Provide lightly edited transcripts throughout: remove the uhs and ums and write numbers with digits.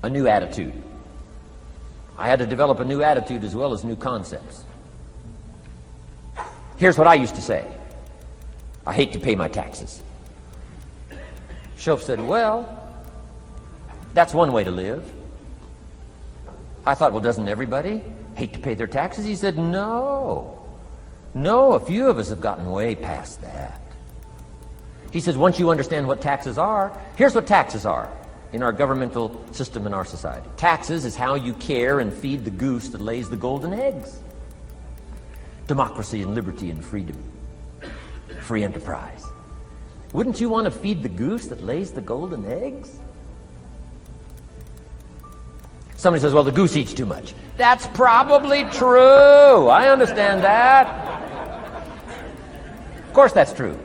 a new attitude. I had to develop a new attitude as well as new concepts. Here's what I used to say. I hate to pay my taxes. Shoaff said, well, that's one way to live. I thought, well, doesn't everybody hate to pay their taxes? He said, no. No, a few of us have gotten way past that. He says, once you understand what taxes are, here's what taxes are in our governmental system in our society. Taxes is how you care and feed the goose that lays the golden eggs. Democracy and liberty and freedom. Free enterprise. Wouldn't you want to feed the goose that lays the golden eggs? Somebody says, well, the goose eats too much. That's probably true. I understand that. Of course that's true.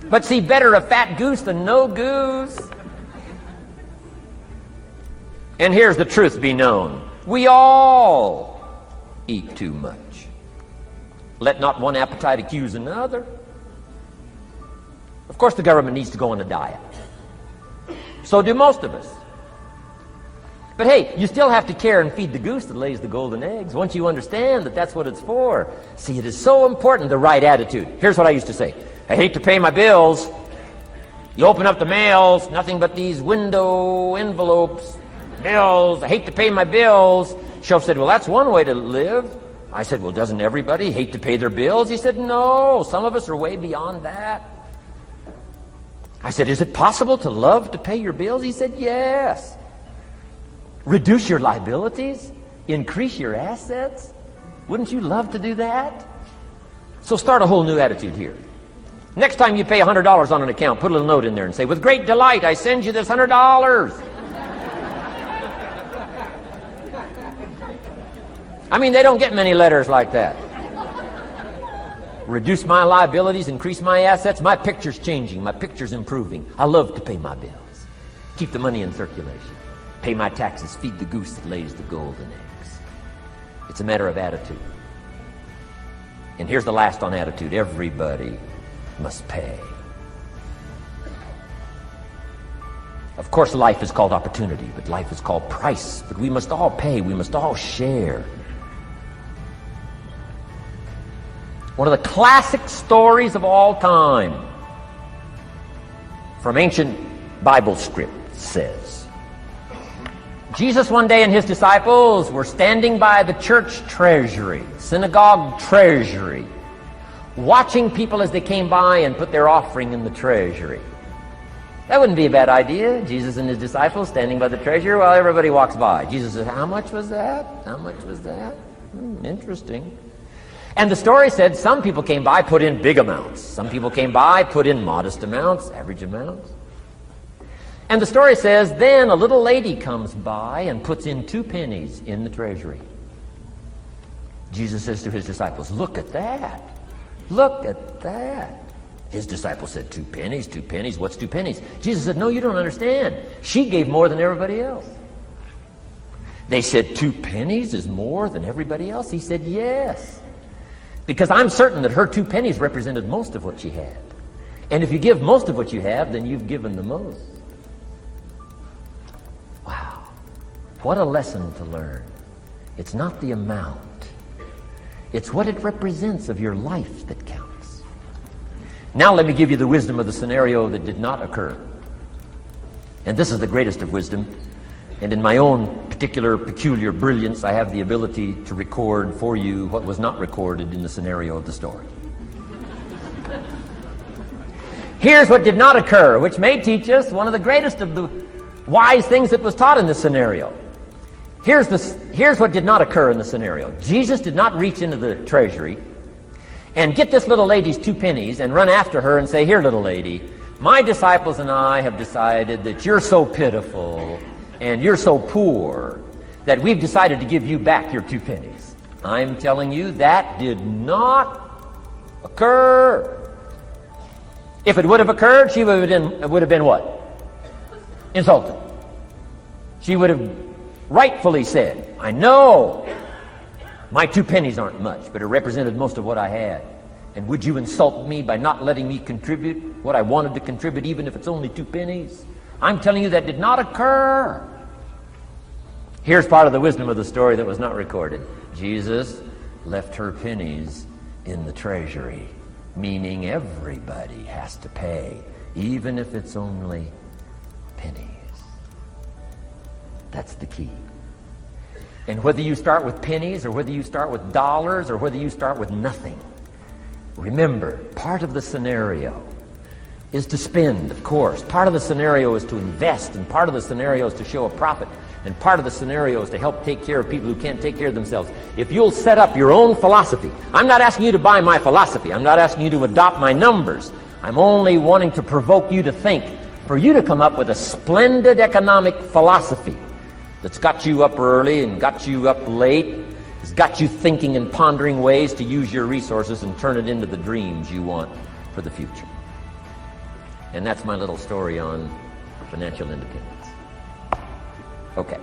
But see, better a fat goose than no goose. And here's the truth be known. We all eat too much. Let not one appetite accuse another. Of course the government needs to go on a diet. So do most of us. But hey, you still have to care and feed the goose that lays the golden eggs. Once you understand that that's what it's for. See, it is so important, the right attitude. Here's what I used to say. I hate to pay my bills. You open up the mails, nothing but these window envelopes, bills. I hate to pay my bills. Shoaff said, well, that's one way to live. I said, well, doesn't everybody hate to pay their bills? He said, no, some of us are way beyond that. I said, is it possible to love to pay your bills? He said, yes. Reduce your liabilities? Increase your assets? Wouldn't you love to do that? So start a whole new attitude here. Next time you pay $100 on an account, put a little note in there and say, with great delight, I send you this $100. I mean, they don't get many letters like that. Reduce my liabilities, increase my assets. My picture's changing. My picture's improving. I love to pay my bills. Keep the money in circulation. Pay my taxes. Feed the goose that lays the golden eggs. It's a matter of attitude. And here's the last on attitude. Everybody must pay. Of course, life is called opportunity, but life is called price. But we must all pay. We must all share. One of the classic stories of all time from ancient Bible script says, Jesus one day and his disciples were standing by the church treasury, synagogue treasury, watching people as they came by and put their offering in the treasury. That wouldn't be a bad idea. Jesus and his disciples standing by the treasury while everybody walks by. Jesus says, how much was that? How much was that? Interesting. And the story said some people came by, put in big amounts. Some people came by, put in modest amounts, average amounts. And the story says, then a little lady comes by and puts in 2 pennies in the treasury. Jesus says to his disciples, look at that. Look at that. His disciples said, 2 pennies, 2 pennies, what's 2 pennies? Jesus said, no, you don't understand. She gave more than everybody else. They said, 2 pennies is more than everybody else? He said, yes. Because I'm certain that her 2 pennies represented most of what she had. And if you give most of what you have, then you've given the most. Wow. What a lesson to learn. It's not the amount. It's what it represents of your life that counts. Now let me give you the wisdom of the scenario that did not occur. And this is the greatest of wisdom. And in my own particular peculiar brilliance, I have the ability to record for you what was not recorded in the scenario of the story. Here's what did not occur, which may teach us one of the greatest of the wise things that was taught in this scenario. Here's what did not occur in the scenario. Jesus did not reach into the treasury and get this little lady's 2 pennies and run after her and say, here, little lady, my disciples and I have decided that you're so pitiful and you're so poor that we've decided to give you back your 2 pennies. I'm telling you, that did not occur. If it would have occurred, she would have been what? Insulted. She would have rightfully said, I know my 2 pennies aren't much, but it represented most of what I had. And would you insult me by not letting me contribute what I wanted to contribute, even if it's only 2 pennies? I'm telling you that did not occur. Here's part of the wisdom of the story that was not recorded. Jesus left her pennies in the treasury, meaning everybody has to pay, even if it's only pennies. That's the key. And whether you start with pennies or whether you start with dollars or whether you start with nothing, remember, part of the scenario is to spend, of course. Part of the scenario is to invest, and part of the scenario is to show a profit, and part of the scenario is to help take care of people who can't take care of themselves. If you'll set up your own philosophy, I'm not asking you to buy my philosophy. I'm not asking you to adopt my numbers. I'm only wanting to provoke you to think, for you to come up with a splendid economic philosophy that's got you up early and got you up late, has got you thinking and pondering ways to use your resources and turn it into the dreams you want for the future. And that's my little story on financial independence. Okay.